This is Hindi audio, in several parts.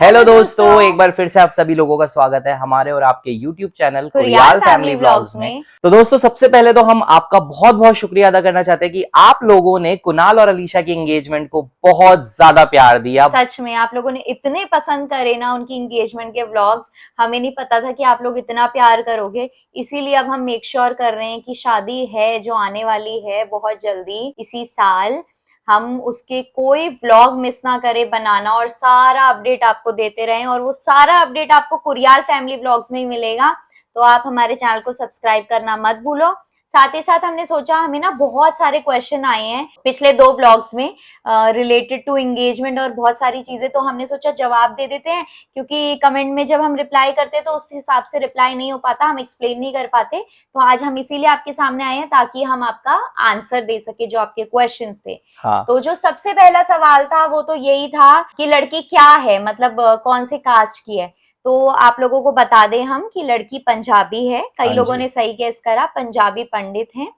हेलो दोस्तों, एक बार फिर से आप सभी लोगों का स्वागत है हमारे और आपके YouTube चैनल कुरियाल फैमिली व्लॉग्स में। तो दोस्तों, सबसे पहले तो हम आपका बहुत बहुत शुक्रिया अदा करना चाहते हैं कि आप लोगों ने कुणाल और अलीशा की एंगेजमेंट को बहुत ज्यादा प्यार दिया। सच में आप लोगों ने इतने पसंद करे ना उनकी एंगेजमेंट के व्लॉग्स, हमें नहीं पता था कि आप लोग इतना प्यार करोगे। इसीलिए अब हम मेक श्योर कर रहे हैं कि शादी है जो आने वाली है बहुत जल्दी इसी साल, हम उसके कोई व्लॉग मिस ना करें बनाना और सारा अपडेट आपको देते रहें। और वो सारा अपडेट आपको कुरियाल फैमिली व्लॉग्स में ही मिलेगा। तो आप हमारे चैनल को सब्सक्राइब करना मत भूलो। साथ ही साथ हमने सोचा, हमें ना बहुत सारे क्वेश्चन आए हैं पिछले 2 व्लॉग्स में रिलेटेड टू एंगेजमेंट और बहुत सारी चीजें, तो हमने सोचा जवाब दे देते हैं, क्योंकि कमेंट में जब हम रिप्लाई करते हैं तो उस हिसाब से रिप्लाई नहीं हो पाता, हम एक्सप्लेन नहीं कर पाते। तो आज हम इसीलिए आपके सामने आए हैं ताकि हम आपका आंसर दे सके जो आपके क्वेश्चन थे। हाँ। तो जो सबसे पहला सवाल था वो तो यही था कि लड़की क्या है, मतलब कौन से कास्ट की है। तो आप लोगों को बता दें हम कि लड़की पंजाबी है। कई हाँ लोगों जी। ने सही गेस करा, पंजाबी पंडित हैं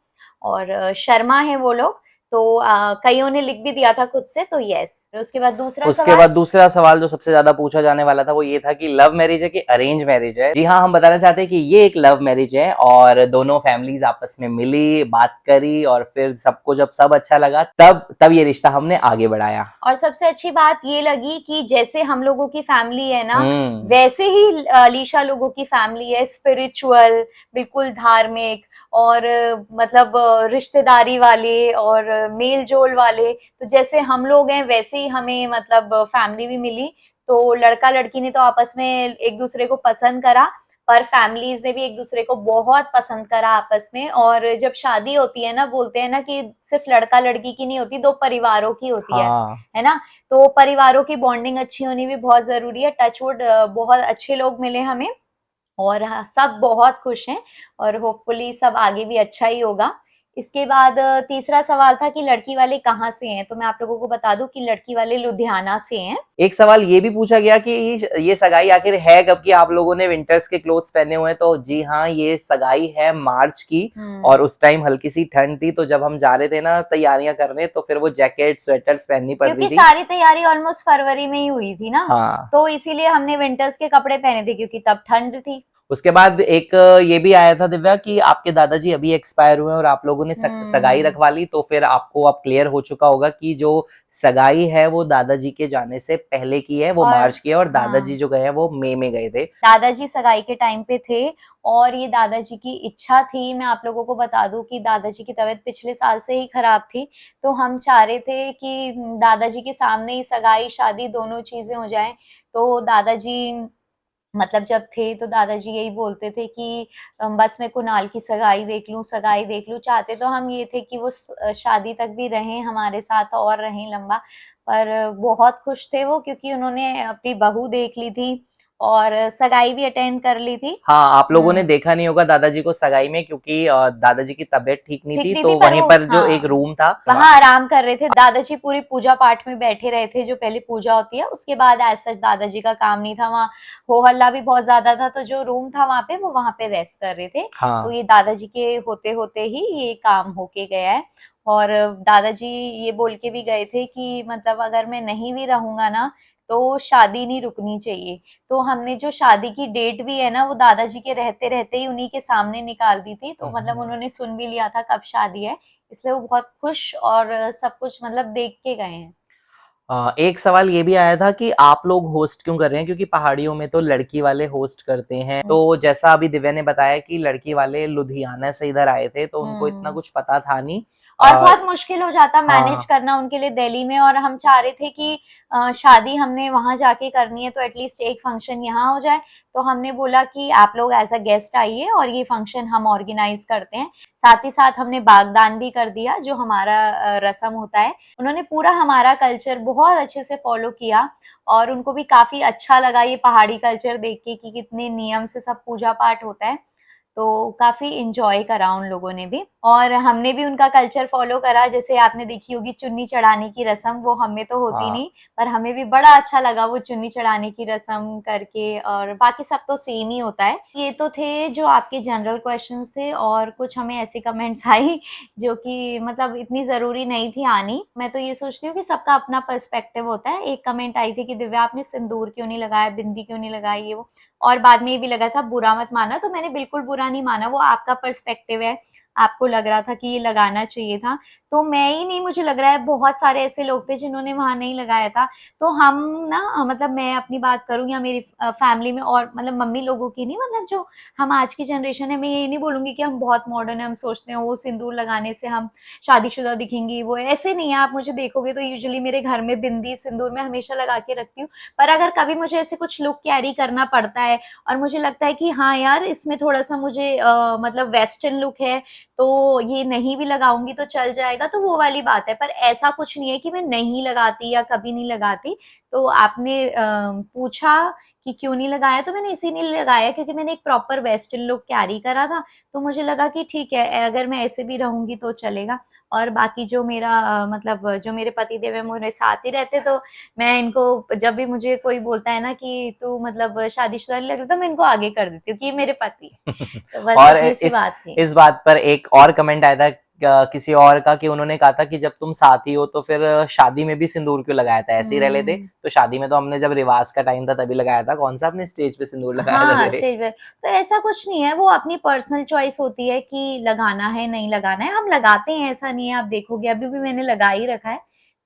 और शर्मा है वो लोग। तो कईयों ने लिख भी दिया था खुद से, तो यस। उसके बाद दूसरा उसके सवाल। बाद दूसरा सवाल जो सबसे ज्यादा पूछा जाने वाला था वो ये था कि लव मैरिज है कि अरेंज मैरिज है। जी हाँ, हम बताना चाहते हैं कि ये एक लव मैरिज है और दोनों फैमिलीज आपस में मिली, बात करी और फिर सबको जब सब अच्छा लगा तब ये रिश्ता हमने आगे बढ़ाया। और सबसे अच्छी बात ये लगी कि जैसे हम लोगों की फैमिली है ना, हम्म। वैसे ही अलीशा लोगों की फैमिली है, स्पिरिचुअल, बिल्कुल धार्मिक और मतलब रिश्तेदारी वाले और मेल जोल वाले। तो जैसे हम लोग हैं वैसे ही हमें मतलब फैमिली भी मिली। तो लड़का लड़की ने तो आपस में एक दूसरे को पसंद करा, पर फैमिलीज ने भी एक दूसरे को बहुत पसंद करा आपस में। और जब शादी होती है ना, बोलते हैं ना कि सिर्फ लड़का लड़की की नहीं होती, 2 परिवारों की होती हाँ। है ना। तो परिवारों की बॉन्डिंग अच्छी होनी भी बहुत जरूरी है। टचवुड बहुत अच्छे लोग मिले हमें और सब बहुत खुश हैं और होपफुली सब आगे भी अच्छा ही होगा। इसके बाद तीसरा सवाल था कि लड़की वाले कहाँ से हैं। तो मैं आप लोगों को बता दूं कि लड़की वाले लुधियाना से हैं। एक सवाल ये भी पूछा गया कि ये सगाई आखिर है कब की। आप लोगों ने विंटर्स के क्लोथ्स पहने हुए हैं, तो जी हाँ, ये सगाई है मार्च की। और उस टाइम हल्की सी ठंड थी, तो जब हम जा रहे थे ना तैयारियां करने, तो फिर वो जैकेट स्वेटर्स पहननी पड़ रही क्योंकि थी। सारी तैयारी ऑलमोस्ट फरवरी में ही हुई थी ना, हाँ। तो इसीलिए हमने विंटर्स के कपड़े पहने थे क्योंकि तब ठंड थी। उसके बाद एक ये भी आया था दिव्या कि आपके दादाजी अभी एक्सपायर हुए और आप लोगों ने सगाई रखवा ली, तो फिर आपको अब क्लियर हो चुका होगा कि जो सगाई है वो दादाजी के जाने से पहले की है, वो और मार्च की है और दादाजी हाँ, जो गए हैं वो मई में गए थे। दादाजी सगाई के टाइम पे थे और ये दादाजी की इच्छा थी। मैं आप लोगों को बता दूं कि दादाजी की तबीयत पिछले साल से ही खराब थी, तो हम चाह रहे थे कि दादाजी के सामने ही सगाई शादी दोनों चीजें हो जाएं। तो दादाजी मतलब जब थे तो दादाजी यही बोलते थे कि बस मैं कुणाल की सगाई देख लूं, सगाई देख लूं। चाहते तो हम ये थे कि वो शादी तक भी रहें हमारे साथ और रहें लंबा। पर बहुत खुश थे वो, क्योंकि उन्होंने अपनी बहू देख ली थी और सगाई भी अटेंड कर ली थी। हाँ, आप लोगों ने देखा नहीं होगा दादाजी को सगाई में, क्योंकि दादाजी की तबीयत ठीक नहीं ठीक थी, नहीं थी, तो पर वहीं वो पर जो एक हाँ रूम था वहां आराम कर रहे थे। दादाजी पूरी पूजा पाठ में बैठे रहे थे, जो पहले पूजा होती है उसके बाद ऐसा दादाजी का काम नहीं था वहाँ। हो हल्ला भी बहुत ज्यादा था, तो जो रूम था वहां पे वो वहां पे रेस्ट कर रहे थे। तो हाँ। ये दादाजी के होते होते ही ये काम होके गया है। और दादाजी ये बोल के भी गए थे कि मतलब अगर मैं नहीं भी रहूंगा ना, तो शादी नहीं रुकनी चाहिए। तो हमने जो शादी की डेट भी है ना, वो दादाजी के रहते रहते ही उन्हीं के सामने निकाल दी थी। तो मतलब उन्होंने सुन भी लिया था कब शादी है, इसलिए वो बहुत खुश और सब कुछ मतलब देख के गए हैं। एक सवाल ये भी आया था कि आप लोग होस्ट क्यों कर रहे हैं, क्योंकि पहाड़ियों में तो लड़की वाले होस्ट करते हैं। तो जैसा अभी दिव्या ने बताया कि लड़की वाले लुधियाना से इधर आए थे, तो उनको इतना कुछ पता था नहीं और बहुत मुश्किल हो जाता मैनेज हाँ। करना उनके लिए दिल्ली में। और हम चाह रहे थे कि शादी हमने वहां जाके करनी है, तो एटलीस्ट एक फंक्शन यहाँ हो जाए। तो हमने बोला कि आप लोग एज अ गेस्ट आइए और ये फंक्शन हम ऑर्गेनाइज करते हैं। साथ ही साथ हमने बागदान भी कर दिया, जो हमारा रस्म होता है। उन्होंने पूरा हमारा कल्चर बहुत अच्छे से फॉलो किया और उनको भी काफी अच्छा लगा ये पहाड़ी कल्चर देख के कि कितने नियम से सब पूजा पाठ होता है। तो काफी इंजॉय करा उन लोगों ने भी, और हमने भी उनका कल्चर फॉलो करा। जैसे आपने देखी होगी चुन्नी चढ़ाने की रस्म, वो हमें तो होती हाँ। नहीं, पर हमें भी बड़ा अच्छा लगा वो चुन्नी चढ़ाने की रस्म करके। और बाकी सब तो सेम ही होता है। ये तो थे जो आपके जनरल क्वेश्चंस थे, और कुछ हमें ऐसे कमेंट्स आई जो कि मतलब इतनी जरूरी नहीं थी आनी। मैं तो ये सोचती हूँ कि सबका अपना पर्सपेक्टिव होता है। एक कमेंट आई थी कि दिव्या आपने सिंदूर क्यों नहीं लगाया, बिंदी क्यों नहीं लगाई, ये वो, और बाद में ये भी लगा था बुरा मत माना, तो मैंने बिल्कुल बुरा नहीं माना, वो आपका पर्सपेक्टिव है, आपको लग रहा था कि ये लगाना चाहिए था, तो मैं ही नहीं, मुझे लग रहा है बहुत सारे ऐसे लोग थे जिन्होंने वहां नहीं लगाया था। तो हम ना मतलब मैं अपनी बात करूं या मेरी फैमिली में, और मतलब मम्मी लोगों की नहीं, मतलब जो हम आज की जनरेशन है, मैं ये नहीं बोलूंगी कि हम बहुत मॉडर्न है, हम सोचते हैं वो सिंदूर लगाने से हम शादीशुदा दिखेंगी, वो ऐसे नहीं है। आप मुझे देखोगे तो यूजुअली मेरे घर में बिंदी सिंदूर मैं हमेशा लगा के रखती हूँ, पर अगर कभी मुझे ऐसे कुछ लुक कैरी करना पड़ता है और मुझे लगता है कि हाँ यार इसमें थोड़ा सा मुझे मतलब वेस्टर्न लुक है, तो ये नहीं भी लगाऊंगी तो चल जाएगा, तो वो वाली बात है। पर ऐसा कुछ नहीं है कि मैं नहीं लगाती या कभी नहीं लगाती। तो आपने पूछा कि क्यों नहीं लगाया, तो मैंने इसीलिए लगाया क्योंकि मैंने एक प्रॉपर वेस्टर्न लुक कैरी करा था, तो मुझे लगा कि ठीक है अगर मैं ऐसे भी रहूंगी तो चलेगा। और बाकी जो मेरा मतलब जो मेरे पति देव है मेरे साथ ही रहते, तो मैं इनको जब भी मुझे कोई बोलता है ना कि तू मतलब शादीशुदा नहीं लगता, तो मैं इनको आगे कर देती हूँ कि ये मेरे पति है। तो बस और इतनी सी बात थी। इस बात पर एक और कमेंट आया था किसी और का, कि उन्होंने कहा था कि जब तुम साथी हो तो फिर शादी में भी सिंदूर क्यों लगाया था, ऐसे ही रह लेते। तो शादी में तो हमने जब रिवाज का टाइम था तभी लगाया था, कौन सा आपने स्टेज पे सिंदूर लगाया था हाँ तेरे? स्टेज पे, तो ऐसा कुछ नहीं है, वो अपनी पर्सनल चॉइस होती है कि लगाना है नहीं लगाना है, हम लगाते हैं, ऐसा नहीं है। आप देखोगे अभी भी मैंने लगा ही रखा है।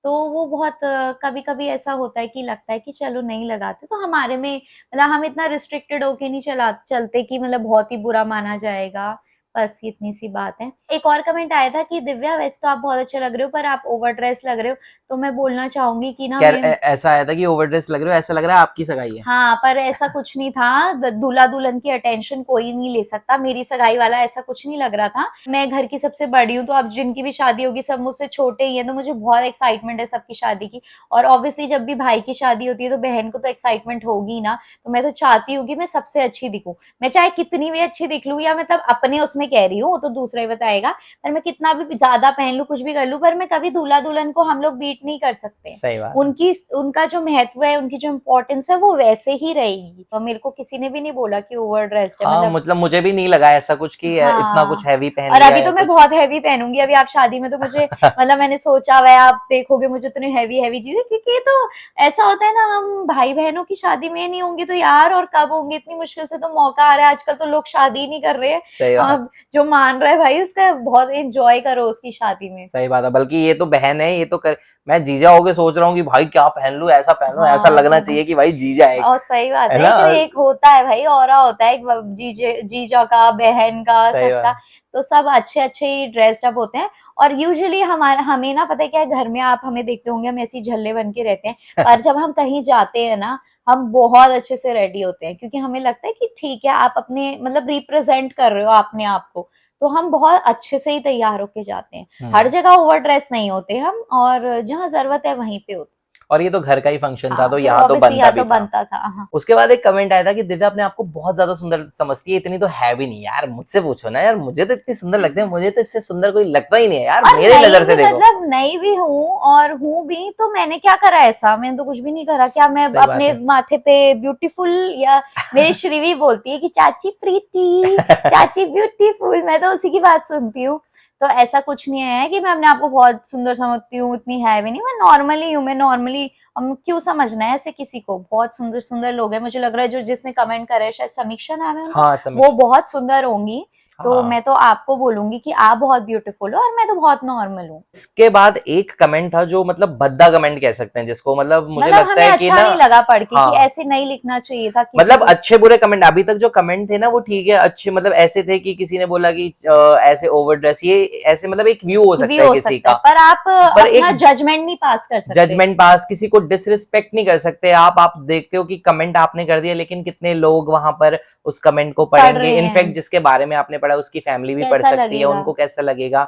तो वो बहुत कभी कभी ऐसा होता है कि लगता है कि चलो नहीं लगाते, तो हमारे में मतलब हम इतना रिस्ट्रिक्टेड होके नहीं चलते कि मतलब बहुत ही बुरा माना जाएगा। बस इतनी सी बात है। एक और कमेंट आया था कि दिव्या वैसे तो आप बहुत अच्छे लग रहे हो, पर आप ओवर ड्रेस लग रहे हो। तो मैं बोलना चाहूंगी कि ना क्या मैं, ऐसा आया था कि ओवर ड्रेस लग रहे हो, ऐसा लग रहा है आपकी सगाई है? हाँ पर ऐसा कुछ नहीं था। दूल्हा दुल्हन की अटेंशन कोई नहीं ले सकता, मेरी सगाई वाला ऐसा कुछ नहीं लग रहा था। मैं घर की सबसे बड़ी हूँ, तो अब जिनकी भी शादी होगी सब मुझसे छोटे ही है, तो मुझे बहुत एक्साइटमेंट है सबकी शादी की। और ऑब्वियसली जब भी भाई की शादी होती है तो बहन को तो एक्साइटमेंट होगी ना। तो मैं तो चाहती हूँ कि मैं सबसे अच्छी दिखूं, मैं चाहे कितनी भी अच्छी दिख लूं, या मतलब अपने उसमें कह रही हूँ, वो तो दूसरा ही बताएगा, पर मैं कितना भी ज्यादा पहन लूं, कुछ भी कर लूं, पर मैं कभी दूल्हा दुल्हन को हम लोग बीट नहीं कर सकते। सही बात है। उनकी उनका जो महत्व है, उनकी जो इम्पोर्टेंस है वो वैसे ही रहेगी। तो मेरे को किसी ने भी नहीं बोला कि ओवर ड्रेस्ड है, हाँ मतलब मतलब मुझे भी नहीं लगा ऐसा कुछ कि इतना कुछ हाँ। हैवी पहन और लिया अभी है तो मैं कुछ। बहुत हैवी पहनूंगी, अभी आप शादी में तो मुझे मतलब मैंने सोचा हुआ है, आप देखोगे मुझे इतनी हैवी हैवी चीजें, क्योंकि ये तो ऐसा होता है ना, हम भाई बहनों की शादी में नहीं होंगे तो यार और कब होंगे, इतनी मुश्किल से तो मौका आ रहा है, आजकल तो लोग शादी ही नहीं कर रहे हैं। सही बात। अब जो मान रहा है भाई उसका बहुत एंजॉय करो उसकी शादी में। सही बात है, बल्कि ये तो बहन है, ये तो मैं जीजा होके सोच रहा हूँ कि भाई क्या पहन लूं, ऐसा पहन लूं, ऐसा हाँ लगना चाहिए कि भाई जीजा है, और सही बात है है ना? कि एक होता है भाई, ऑरा होता है एक जीजा का, बहन का, सही सबका। बात। तो सब अच्छे अच्छे ही ड्रेस्ड अप होते हैं। और यूजुअली हमारा हमें ना पता है क्या है, घर में आप हमें देखते होंगे हम ऐसी झल्ले बन के रहते हैं, पर जब हम कहीं जाते हैं ना, हम बहुत अच्छे से रेडी होते हैं, क्योंकि हमें लगता है कि ठीक है आप अपने मतलब रिप्रेजेंट कर रहे हो अपने आप को, तो हम बहुत अच्छे से ही तैयार होके जाते हैं। हर जगह ओवर ड्रेस नहीं होते हम, और जहाँ जरूरत है वहीं पे होते। और ये तो घर का ही फंक्शन था, हाँ तो तो यहाँ तो ऑब्वियसली बनता यहाँ भी तो था। बनता था। हाँ उसके बाद एक कमेंट आया था कि दिव्या अपने आप को बहुत ज्यादा सुंदर समझती है, इतनी तो है भी नहीं यार, मुझसे पूछो ना यार, मुझे तो इतनी सुंदर लगती है, मुझे तो इससे सुंदर कोई लगता ही नहीं है यार, और मेरी नई नजर भी, से देखो। मतलब नई भी हूँ और हूँ भी, तो मैंने क्या करा ऐसा, मैंने तो कुछ भी नहीं करा। क्या मैं सही बात अपने है। माथे पे ब्यूटीफुल, या मेरी श्रीवी बोलती है कि चाची प्रीटी, चाची ब्यूटीफुल, मैं तो उसी की बात सुनती हूँ। तो ऐसा कुछ नहीं है कि मैं अपने आप को बहुत सुंदर समझती हूँ, इतनी है भी नहीं, मैं नॉर्मली हूँ, मैं नॉर्मली। हम क्यों समझना है ऐसे किसी को, बहुत सुंदर सुंदर लोग हैं, मुझे लग रहा है जो जिसने कमेंट करा है शायद समीक्षा नाम है उनका, हाँ वो समीक्ष। बहुत सुंदर होंगी। तो हाँ। मैं तो आपको बोलूंगी कि आप बहुत ब्यूटीफुल हो और मैं तो बहुत नॉर्मल हूँ। इसके बाद एक कमेंट था जो मतलब भद्दा कमेंट कह सकते हैं जिसको, मतलब मुझे मतलब लगता हमें है कि अच्छा ना। नहीं लगा पढ़ के कि हाँ ऐसे नहीं लिखना चाहिए था किसी मतलब को। अच्छे बुरे कमेंट, अभी तक जो कमेंट थे ना वो ठीक है, अच्छे मतलब ऐसे थे कि किसी ने बोला कि ऐसे ओवर ड्रेस, ये ऐसे मतलब एक व्यू हो भी सकता है हो किसी सकता है, का। पर आप पर अपना एक जजमेंट नहीं पास कर सकते। जजमेंट पास, किसी को डिसरिस्पेक्ट नहीं कर सकते आप देखते हो कि कमेंट आपने कर दिया, लेकिन कितने लोग वहां पर उस कमेंट को पढ़ पढ़ेंगे, रहे इनफैक्ट हैं, जिसके बारे में आपने पढ़ा उसकी फैमिली भी पढ़ कैसा सकती है, लगेगा। उनको कैसा लगेगा।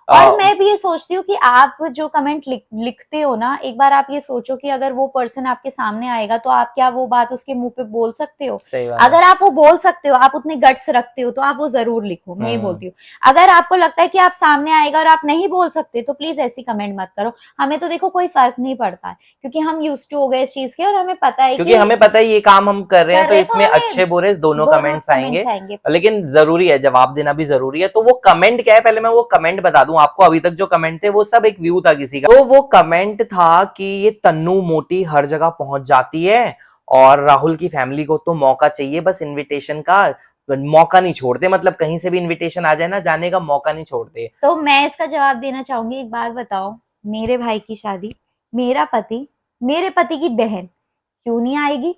और मैं भी ये सोचती हूँ कि आप जो कमेंट लिखते हो ना, एक बार आप ये सोचो कि अगर वो पर्सन आपके सामने आएगा तो आप क्या वो बात उसके मुंह पे बोल सकते हो? सही बात है। अगर आप वो बोल सकते हो, आप उतने गट्स रखते हो, तो आप वो जरूर लिखो, मैं ये बोलती हूँ। अगर आपको लगता है कि आप सामने आएगा और आप नहीं बोल सकते, तो प्लीज ऐसी कमेंट मत करो। हमें तो देखो कोई फर्क नहीं पड़ता है, क्योंकि हम यूज्ड टू हो गए इस चीज के, और हमें पता है क्योंकि कि हमें पता है ये काम हम कर रहे हैं, कर तो रहे, तो इसमें हमें अच्छे बुरे दोनों दोनों कमेंट्स कमेंट्स आएंगे। आएंगे। लेकिन जरूरी है, जवाब देना भी जरूरी है। तो वो कमेंट क्या है, पहले मैं वो कमेंट बता दूं आपको। अभी तक जो कमेंट थे वो सब एक व्यू था किसी का। तो वो कमेंट था कि ये तन्नू मोटी हर जगह पहुंच जाती है और राहुल की फैमिली को तो मौका चाहिए, बस इनविटेशन का मौका नहीं छोड़ते, मतलब कहीं से भी इनविटेशन आ जाए ना, जाने का मौका नहीं छोड़ते। तो मैं इसका जवाब देना चाहूंगी। एक बात बताओ, मेरे भाई की शादी, मेरा पति, मेरे पति की बहन क्यों नहीं आएगी?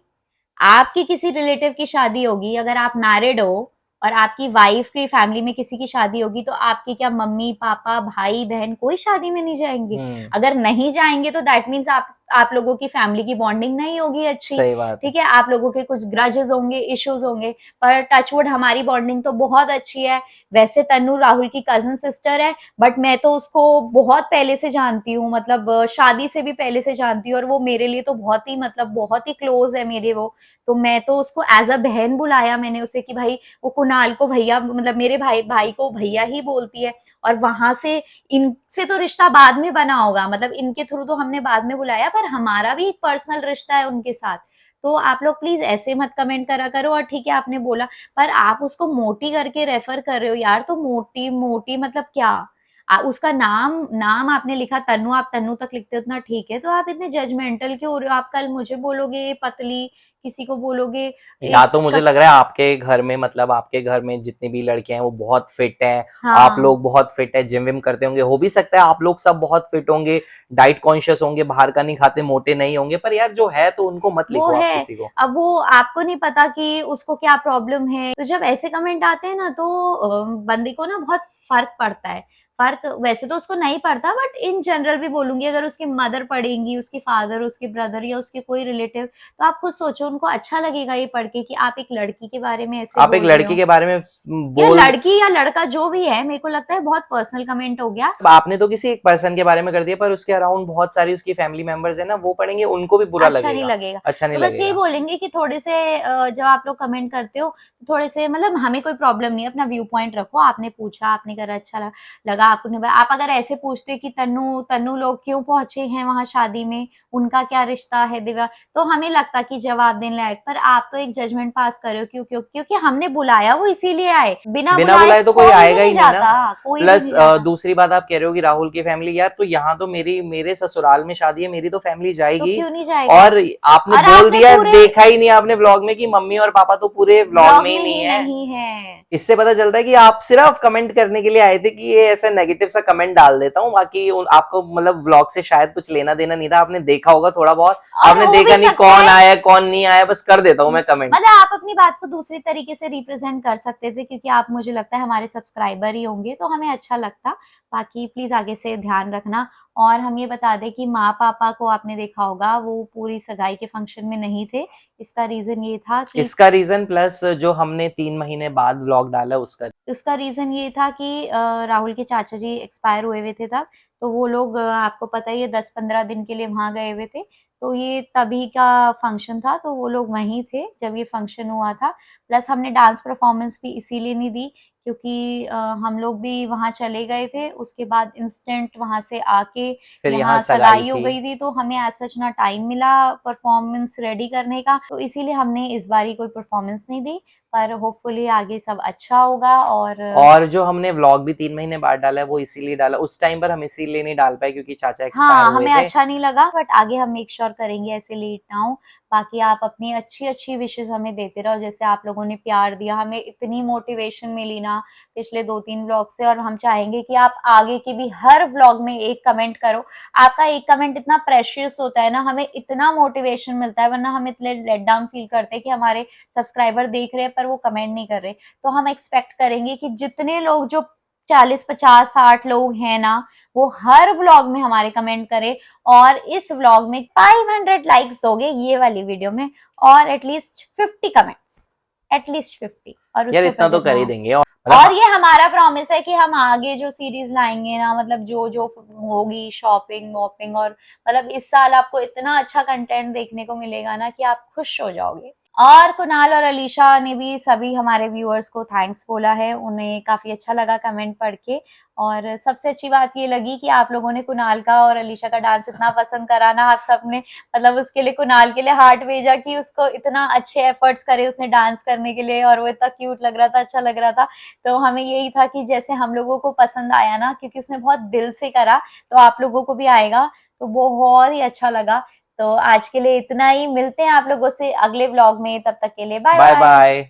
आपकी किसी रिलेटिव की शादी होगी, अगर आप मैरिड हो और आपकी वाइफ की फैमिली में किसी की शादी होगी, तो आपकी क्या मम्मी पापा भाई बहन कोई शादी में नहीं जाएंगे? अगर नहीं जाएंगे तो दैट मीन्स आप लोगों की फैमिली की बॉन्डिंग नहीं होगी अच्छी। सही बात है। ठीक है, आप लोगों के कुछ ग्रजेस होंगे, इश्यूज होंगे, पर टचवुड हमारी बॉन्डिंग तो बहुत अच्छी है। वैसे तन्नू राहुल की कजन सिस्टर है, बट मैं तो उसको बहुत पहले से जानती हूँ, मतलब शादी से भी पहले से जानती हूँ, और वो मेरे लिए तो बहुत ही, मतलब बहुत ही क्लोज है मेरे वो। तो मैं तो उसको एज अ बहन बुलाया मैंने उसे, कि भाई वो कुणाल को भैया, मतलब मेरे भाई को भैया ही बोलती है, और वहां से इनसे तो रिश्ता बाद में बना होगा, मतलब इनके थ्रू तो हमने बाद में बुलाया, पर हमारा भी एक पर्सनल रिश्ता है उनके साथ। तो आप लोग प्लीज ऐसे मत कमेंट करा करो। और ठीक है, आपने बोला, पर आप उसको मोटी करके रेफर कर रहे हो यार, तो मोटी मोटी मतलब क्या? उसका नाम नाम आपने लिखा तन्नू, आप तन्नू तक लिखते हो, उतना ठीक है, तो आप इतने जजमेंटल क्यों हो रहे हो? आप कल मुझे बोलोगे पतली, किसी को बोलोगे या तो मुझे एक, लग रहा है आपके घर में, मतलब आपके घर में जितनी भी लड़कियां हैं वो बहुत फिट हैं, आप हाँ लोग बहुत फिट है, जिम विम करते होंगे, हो भी सकता है आप लोग सब बहुत फिट होंगे, डाइट कॉन्शियस होंगे, बाहर का नहीं खाते, मोटे नहीं होंगे, पर यार जो है तो उनको मत वो लिखो आप है। किसी को। अब वो आपको नहीं पता कि उसको क्या प्रॉब्लम है, तो जब ऐसे कमेंट आते हैं ना, तो बंदे को ना बहुत फर्क पड़ता है। फर्क वैसे तो उसको नहीं पड़ता, बट इन जनरल भी बोलूंगी, अगर उसकी मदर पढ़ेंगी, उसकी फादर, उसके ब्रदर, या उसके कोई रिलेटिव, तो आप खुद सोचो उनको अच्छा लगेगा ये पढ़ के कि आप एक लड़की के बारे में ऐसे आप एक बोल रहे लड़की हो? के बारे में या बोल, लड़की या लड़का जो भी है, मेरे को लगता है बहुत पर्सनल कमेंट हो गया। आपने तो किसी एक पर्सन के बारे में कर दिया, पर उसके अराउंड बहुत सारी उसकी फैमिली मेंबर्स है ना, वो पढ़ेंगे, उनको भी बुरा अच्छा नहीं लगेगा, लगेगा। अच्छा नहीं तो बस यही लगेगा। बोलेंगे कि थोड़े से जब आप लोग कमेंट करते हो, तो थोड़े से, मतलब हमें कोई प्रॉब्लम नहीं है, अपना व्यू पॉइंट रखो। आपने पूछा, आपने करा, अच्छा लगा आपने, आप अगर ऐसे पूछते कि तन्नू तन्नू लोग क्यों पहुंचे हैं वहां शादी में, उनका क्या रिश्ता है दिव्या, तो हमें लगता कि जवाब देने लायक। पर आप तो एक जजमेंट पास कर रहे हो, क्यों क्यों क्योंकि हमने बुलाया, वो इसीलिए आए, बिना बिना बुलाए बुलाए तो कोई कोई भी आएगा नहीं ही नहीं ना। जाता, कोई भी प्लस नहीं जाता। दूसरी बात आप कह रहे हो कि राहुल की फैमिली, यार तो यहाँ तो मेरे ससुराल में शादी है, मेरी तो फैमिली तो जाएगी। क्यों नहीं जाएगा? और आपने और बोल आपने दिया, पूरे देखा ही नहीं आपने व्लॉग में कि मम्मी और पापा तो पूरे व्लॉग ब्लॉग में ही में नहीं ही है। नहीं है। इससे पता चलता है कि आप सिर्फ कमेंट करने के लिए आए थे कि ये ऐसा नेगेटिव सा कमेंट डाल देता हूँ, बाकी आपको मतलब व्लॉग से शायद कुछ लेना देना नहीं था। आपने देखा होगा थोड़ा बहुत, और आपने हो भी देखा नहीं सकता कौन है, आया कौन नहीं आया, बस कर देता हूँ मैं कमेंट। मतलब आप अपनी बात को दूसरी तरीके से रिप्रेजेंट कर सकते थे, क्योंकि आप, मुझे लगता है, हमारे सब्सक्राइबर ही होंगे, तो हमें अच्छा लगता। बाकी प्लीज आगे से ध्यान रखना। और हम ये बता दें कि माँ पापा को आपने देखा होगा, वो पूरी सगाई के फंक्शन में नहीं थे। इसका रीजन ये था कि इसका रीजन प्लस जो हमने 3 महीने बाद व्लॉग डाला उसका। उसका रीजन ये था कि राहुल के चाचा जी एक्सपायर हुए हुए थे तब, तो वो लोग आपको पता ही है 10-15 दिन के लिए वहां गए हुए थे। तो ये तभी का फंक्शन था, तो वो लोग वहीं थे जब ये फंक्शन हुआ था। प्लस हमने डांस परफॉर्मेंस भी इसीलिए नहीं दी, क्योंकि हम लोग भी वहां चले गए थे, उसके बाद इंस्टेंट वहां से आके फिर यहाँ यहाँ सगाई सगाई हो थी। गई थी, तो हमें ऐसा ना टाइम मिला परफॉर्मेंस रेडी करने का, तो इसीलिए हमने इस बारी कोई परफॉर्मेंस नहीं दी। पर होपफुली आगे सब अच्छा होगा। और जो हमने व्लॉग भी 3 महीने बाद डाला है वो इसीलिए डाला, उस टाइम पर हम इसीलिए नहीं डाल पाए क्योंकि चाचा एक्सपायर हाँ, हुए हमें थे। अच्छा नहीं लगा, बट आगे हम मेक श्योर करेंगे ऐसे लेट ना हो। बाकी आप अपनी अच्छी अच्छी विशेष हमें देते रहो, जैसे आप लोगों ने प्यार दिया, हमें इतनी मोटिवेशन मिली ना पिछले 2-3 व्लॉग से, और हम चाहेंगे कि आप आगे के भी हर व्लॉग में एक कमेंट करो। आपका एक कमेंट इतना प्रेशियस होता है ना, हमें इतना मोटिवेशन मिलता है, वरना हम इतने लेट डाउन फील करते हैं कि हमारे सब्सक्राइबर देख रहे हैं पर वो कमेंट नहीं कर रहे। तो हम एक्सपेक्ट करेंगे कि जितने लोग, जो 40-50-60 लोग हैं ना, वो हर व्लॉग में हमारे कमेंट करें। और इस व्लॉग में 500 लाइक्स दोगे ये वाली वीडियो में, और एटलीस्ट 50 कमेंट्स, एटलीस्ट 50। और यार उससे इतना तो ऊपर कर ही जितना देंगे। और ये हमारा प्रॉमिस है कि हम आगे जो सीरीज लाएंगे ना, मतलब जो जो होगी शॉपिंग वॉपिंग, और मतलब इस साल आपको इतना अच्छा कंटेंट देखने को मिलेगा ना कि आप खुश हो जाओगे। और कुणाल और अलीशा ने भी सभी हमारे व्यूअर्स को थैंक्स बोला है, उन्हें काफी अच्छा लगा कमेंट पढ़ के। और सबसे अच्छी बात ये लगी कि आप लोगों ने कुणाल का और अलीशा का डांस इतना पसंद करा ना, आप सबने मतलब उसके लिए कुणाल के लिए हार्ट भेजा कि उसको इतना अच्छे एफर्ट्स करे उसने डांस करने के लिए, और वो इतना क्यूट लग रहा था, अच्छा लग रहा था। तो हमें यही था कि जैसे हम लोगों को पसंद आया ना, क्योंकि उसने बहुत दिल से करा, तो आप लोगों को भी आएगा। तो बहुत ही अच्छा लगा। तो आज के लिए इतना ही, मिलते हैं आप लोगों से अगले व्लॉग में, तब तक के लिए बाय बाय बाय। बाय।